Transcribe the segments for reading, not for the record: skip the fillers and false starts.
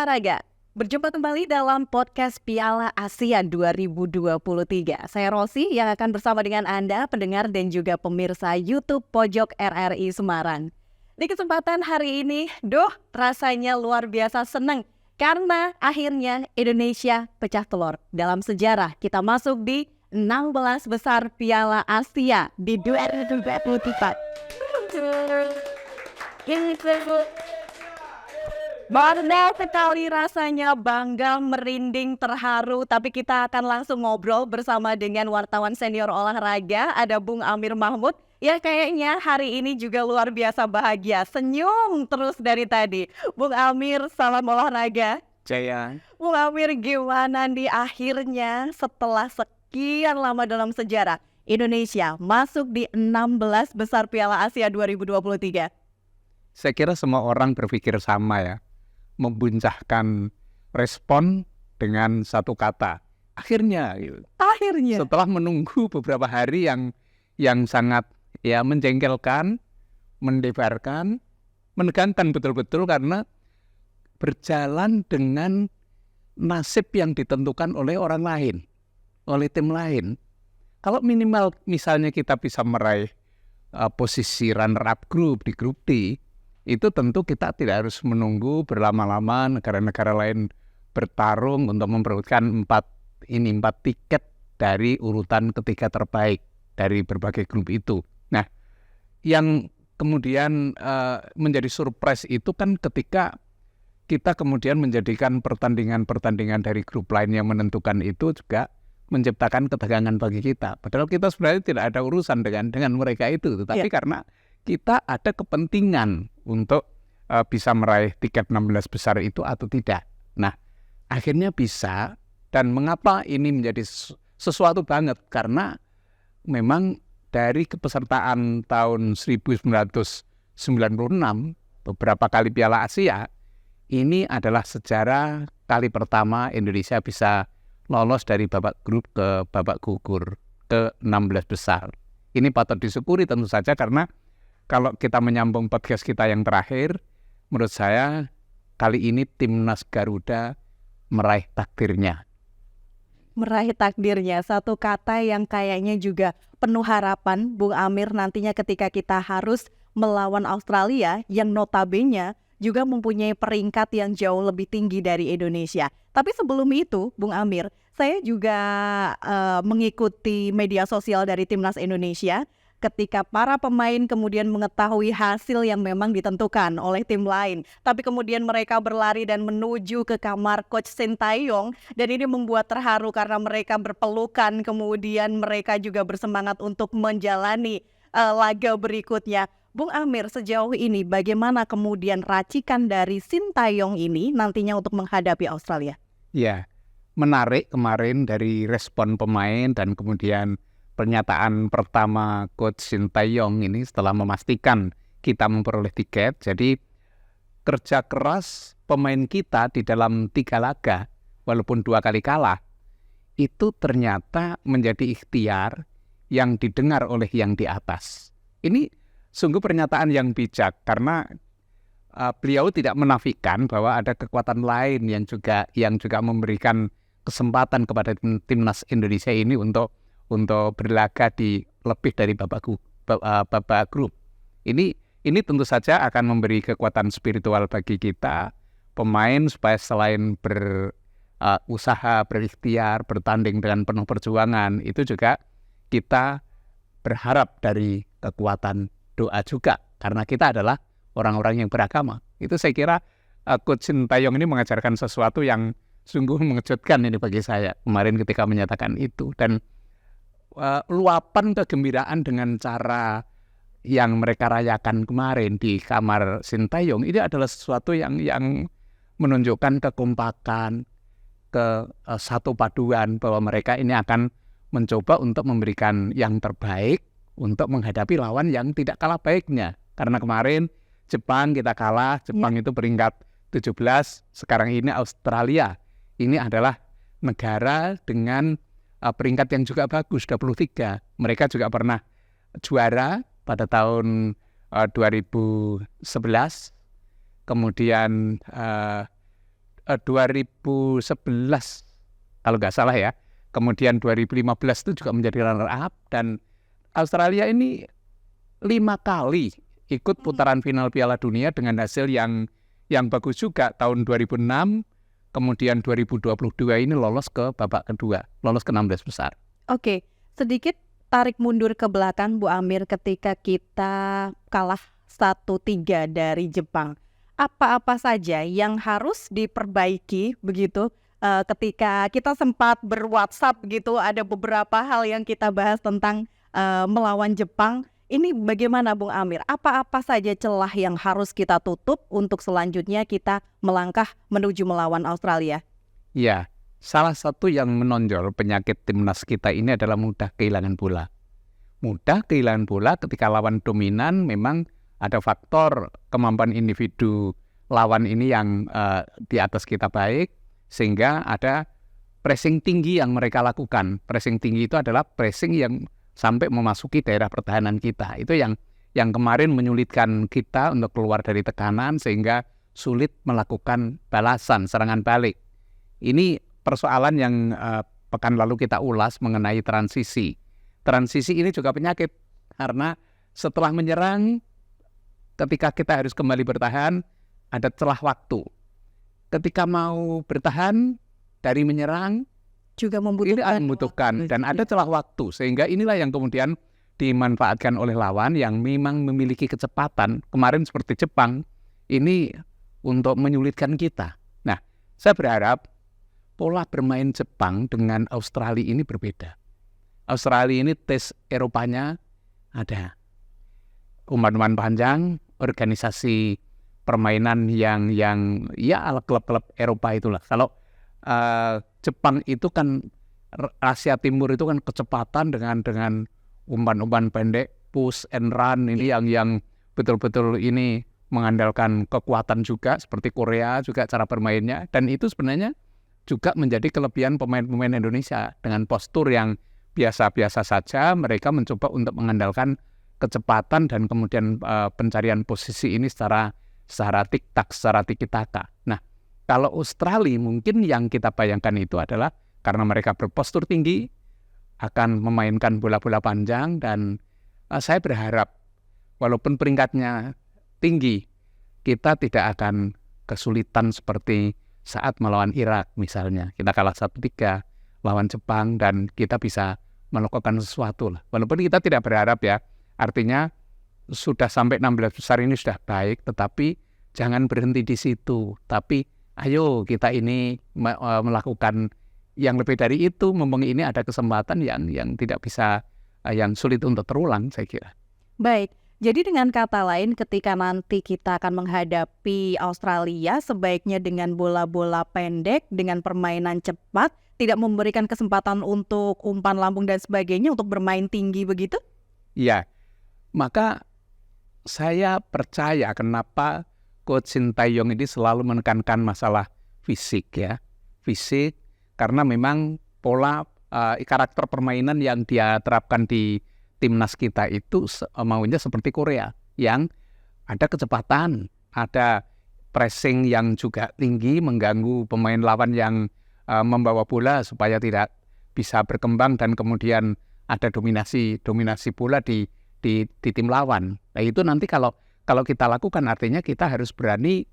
olahraga. Berjumpa kembali dalam podcast Piala Asia 2023. Saya Rosi yang akan bersama dengan Anda, pendengar dan juga pemirsa YouTube Pojok RRI Semarang. Di kesempatan hari ini, rasanya luar biasa senang karena akhirnya Indonesia pecah telur. Dalam sejarah kita masuk di 16 besar Piala Asia di 2024. Bangga sekali rasanya, bangga, merinding, terharu. Tapi kita akan langsung ngobrol bersama dengan wartawan senior olahraga. Ada Bung Amir Mahmud. Ya kayaknya hari ini juga luar biasa bahagia. Senyum terus dari tadi. Bung Amir, salam olahraga. Jaya. Bung Amir, gimana nih akhirnya setelah sekian lama dalam sejarah Indonesia masuk di 16 besar Piala Asia 2023? Saya kira semua orang berpikir sama ya. Membuncahkan respon dengan satu kata. Akhirnya gitu. Akhirnya. Setelah menunggu beberapa hari yang sangat menjengkelkan, mendebarkan, menegangkan betul-betul karena berjalan dengan nasib yang ditentukan oleh orang lain, oleh tim lain. Kalau minimal misalnya kita bisa meraih posisi runner-up group di grup D, itu tentu kita tidak harus menunggu berlama-lama negara-negara lain bertarung untuk memperebutkan 4 tiket dari urutan ketiga terbaik dari berbagai grup itu. Nah, yang kemudian menjadi surprise itu kan ketika kita kemudian menjadikan pertandingan-pertandingan dari grup lain yang menentukan itu juga menciptakan ketegangan bagi kita. Padahal kita sebenarnya tidak ada urusan dengan mereka itu, tetapi karena kita ada kepentingan untuk bisa meraih tiket 16 besar itu atau tidak. Nah, akhirnya bisa, dan mengapa ini menjadi sesuatu banget? Karena memang dari kepesertaan tahun 1996, beberapa kali Piala Asia, ini adalah sejarah kali pertama Indonesia bisa lolos dari babak grup ke babak gugur ke 16 besar. Ini patut disyukuri tentu saja karena kalau kita menyambung podcast kita yang terakhir, menurut saya kali ini Timnas Garuda meraih takdirnya. Meraih takdirnya, satu kata yang kayaknya juga penuh harapan, Bung Amir, nantinya ketika kita harus melawan Australia yang notabene juga mempunyai peringkat yang jauh lebih tinggi dari Indonesia. Tapi sebelum itu, Bung Amir, saya juga mengikuti media sosial dari Timnas Indonesia ketika para pemain kemudian mengetahui hasil yang memang ditentukan oleh tim lain. Tapi kemudian mereka berlari dan menuju ke kamar Coach Sintayong. Dan ini membuat terharu karena mereka berpelukan. Kemudian mereka juga bersemangat untuk menjalani laga berikutnya. Bung Amir, sejauh ini bagaimana kemudian racikan dari Sintayong ini nantinya untuk menghadapi Australia? Ya, menarik kemarin dari respon pemain dan kemudian pernyataan pertama Coach Sintayong ini setelah memastikan kita memperoleh tiket. Jadi kerja keras pemain kita di dalam 3 laga, walaupun 2 kali kalah, itu ternyata menjadi ikhtiar yang didengar oleh yang di atas. Ini sungguh pernyataan yang bijak karena beliau tidak menafikan bahwa ada kekuatan lain yang juga memberikan kesempatan kepada timnas Indonesia ini untuk berlaga di lebih dari babak grup. Ini tentu saja akan memberi kekuatan spiritual bagi kita pemain supaya selain berusaha, berikhtiar, bertanding dengan penuh perjuangan, itu juga kita berharap dari kekuatan doa juga karena kita adalah orang-orang yang beragama. Itu saya kira Coach Sintayong ini mengajarkan sesuatu yang sungguh mengejutkan ini bagi saya kemarin ketika menyatakan itu. Dan luapan kegembiraan dengan cara yang mereka rayakan kemarin di kamar Sintayong ini adalah sesuatu yang menunjukkan kekompakan, satu paduan bahwa mereka ini akan mencoba untuk memberikan yang terbaik untuk menghadapi lawan yang tidak kalah baiknya. Karena kemarin Jepang kita kalah, Jepang itu peringkat 17, sekarang ini Australia. Ini adalah negara dengan peringkat yang juga bagus, 23. Mereka juga pernah juara pada tahun 2011, kemudian 2011 kalau nggak salah ya. Kemudian 2015 itu juga menjadi runner up, dan Australia ini 5 kali ikut putaran final Piala Dunia dengan hasil yang bagus juga. Tahun 2006, kemudian 2022 ini lolos ke babak kedua, lolos ke 16 besar. Oke, sedikit tarik mundur ke belakang Bu Amir ketika kita kalah 1-3 dari Jepang. Apa-apa saja yang harus diperbaiki begitu ketika kita sempat ber-WhatsApp gitu, ada beberapa hal yang kita bahas tentang melawan Jepang. Ini bagaimana Bung Amir? Apa-apa saja celah yang harus kita tutup untuk selanjutnya kita melangkah menuju melawan Australia? Ya, salah satu yang menonjol penyakit timnas kita ini adalah mudah kehilangan bola. Mudah kehilangan bola ketika lawan dominan, memang ada faktor kemampuan individu lawan ini yang di atas kita baik, sehingga ada pressing tinggi yang mereka lakukan. Pressing tinggi itu adalah pressing yang sampai memasuki daerah pertahanan kita. Itu yang kemarin menyulitkan kita untuk keluar dari tekanan, sehingga sulit melakukan balasan, serangan balik. Ini persoalan yang pekan lalu kita ulas mengenai transisi. Transisi ini juga penyakit, karena setelah menyerang, ketika kita harus kembali bertahan, ada celah waktu. Ketika mau bertahan dari menyerang, Juga ini membutuhkan dan ada celah waktu, sehingga inilah yang kemudian dimanfaatkan oleh lawan yang memang memiliki kecepatan. Kemarin seperti Jepang, ini untuk menyulitkan kita. Nah, saya berharap pola bermain Jepang dengan Australia ini berbeda. Australia ini tes Eropanya ada. Umpan-umpan panjang, organisasi permainan yang ya ala klub-klub Eropa itulah. Kalau Jepang itu kan Asia Timur itu kan kecepatan dengan umpan-umpan pendek, push and run ini yang betul-betul ini mengandalkan kekuatan juga, seperti Korea juga cara bermainnya, dan itu sebenarnya juga menjadi kelebihan pemain-pemain Indonesia. Dengan postur yang biasa-biasa saja, mereka mencoba untuk mengandalkan kecepatan dan kemudian pencarian posisi ini secara tik-tak, secara tiki-taka. Nah, kalau Australia mungkin yang kita bayangkan itu adalah karena mereka berpostur tinggi, akan memainkan bola-bola panjang, dan saya berharap walaupun peringkatnya tinggi, kita tidak akan kesulitan seperti saat melawan Irak misalnya. Kita kalah 1-3 lawan Jepang dan kita bisa melakukan sesuatu lah. Walaupun kita tidak berharap ya, artinya sudah sampai 16 besar ini sudah baik, tetapi jangan berhenti di situ. Tapi ayo kita ini melakukan yang lebih dari itu, mumpung ini ada kesempatan yang tidak bisa, yang sulit untuk terulang, saya kira. Baik, jadi dengan kata lain ketika nanti kita akan menghadapi Australia, sebaiknya dengan bola-bola pendek, dengan permainan cepat, tidak memberikan kesempatan untuk umpan lambung dan sebagainya, untuk bermain tinggi begitu? Iya, maka saya percaya kenapa Coach Sintayong ini selalu menekankan masalah fisik ya. Fisik, karena memang pola karakter permainan yang dia terapkan di timnas kita itu maunya seperti Korea, yang ada kecepatan, ada pressing yang juga tinggi, mengganggu pemain lawan yang membawa bola supaya tidak bisa berkembang, dan kemudian ada dominasi bola di tim lawan. Nah itu nanti kalau kita lakukan, artinya kita harus berani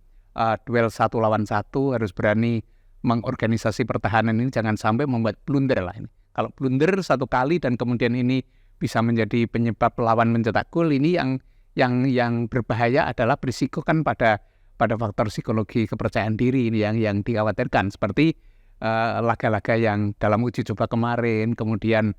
duel 1 lawan 1, harus berani mengorganisasi pertahanan ini, jangan sampai membuat blunder lah ini. Kalau blunder 1 kali dan kemudian ini bisa menjadi penyebab lawan mencetak gol, ini yang berbahaya adalah berisiko kan pada faktor psikologi kepercayaan diri ini yang dikhawatirkan, seperti laga-laga yang dalam uji coba kemarin, kemudian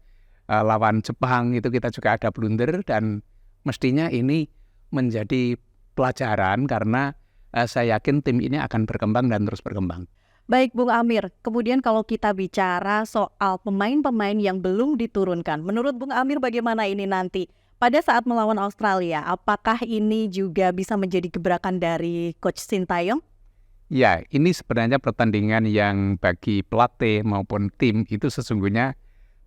lawan Jepang itu kita juga ada blunder, dan mestinya ini menjadi pelajaran karena saya yakin tim ini akan berkembang dan terus berkembang. Baik Bung Amir, kemudian kalau kita bicara soal pemain-pemain yang belum diturunkan, menurut Bung Amir bagaimana ini nanti pada saat melawan Australia? Apakah ini juga bisa menjadi gebrakan dari Coach Sintayong? Ya, ini sebenarnya pertandingan yang bagi pelatih maupun tim itu sesungguhnya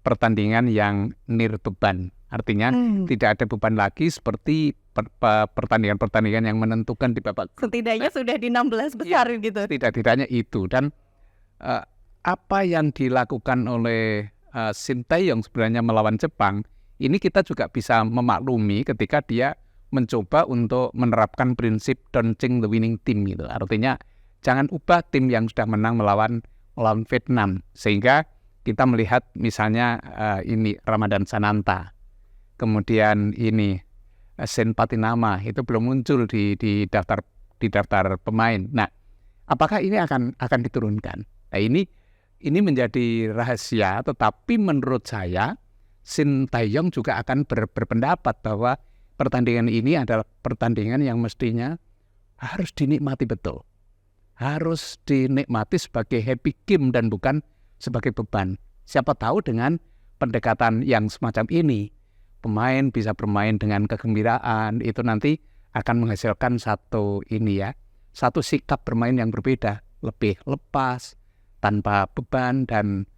pertandingan yang near beban. Artinya tidak ada beban lagi seperti pertandingan-pertandingan yang menentukan di babak grup. Setidaknya sudah di 16 besar gitu. Tidak-tidaknya itu. Dan apa yang dilakukan oleh Shin Tae-yong sebenarnya melawan Jepang, ini kita juga bisa memaklumi ketika dia mencoba untuk menerapkan prinsip don't change the winning team gitu. Artinya jangan ubah tim yang sudah menang melawan Vietnam. Sehingga kita melihat misalnya ini Ramadan Sananta, kemudian ini Sen Patinama itu belum muncul di daftar pemain. Nah, apakah ini akan diturunkan? Nah, ini menjadi rahasia, tetapi menurut saya Shin Tae-yong juga akan berpendapat bahwa pertandingan ini adalah pertandingan yang mestinya harus dinikmati betul. Harus dinikmati sebagai happy game dan bukan sebagai beban. Siapa tahu dengan pendekatan yang semacam ini, pemain bisa bermain dengan kegembiraan, itu nanti akan menghasilkan satu sikap bermain yang berbeda, lebih lepas, tanpa beban, dan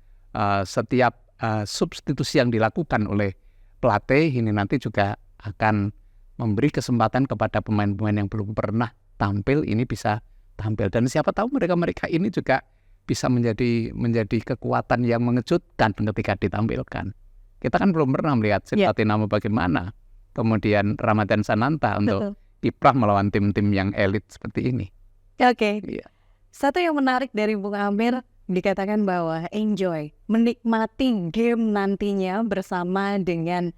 setiap substitusi yang dilakukan oleh pelatih ini nanti juga akan memberi kesempatan kepada pemain-pemain yang belum pernah tampil ini bisa tampil, dan siapa tahu mereka ini juga bisa menjadi kekuatan yang mengejutkan ketika ditampilkan. Kita kan belum pernah melihat Sen Patinama bagaimana, kemudian Ramadan Sananta untuk kiprah melawan tim-tim yang elit seperti ini. Oke. Satu yang menarik dari Bung Amir, dikatakan bahwa enjoy, menikmati game nantinya bersama dengan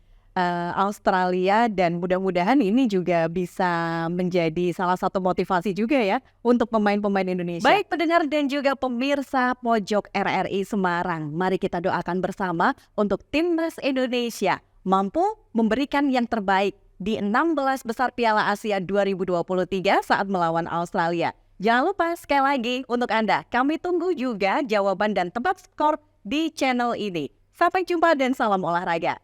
Australia, dan mudah-mudahan ini juga bisa menjadi salah satu motivasi juga ya untuk pemain-pemain Indonesia. Baik pendengar dan juga pemirsa Pojok RRI Semarang, mari kita doakan bersama untuk Timnas Indonesia mampu memberikan yang terbaik di 16 besar Piala Asia 2023 saat melawan Australia. Jangan lupa sekali lagi untuk Anda, kami tunggu juga jawaban dan tebak skor di channel ini. Sampai jumpa dan salam olahraga.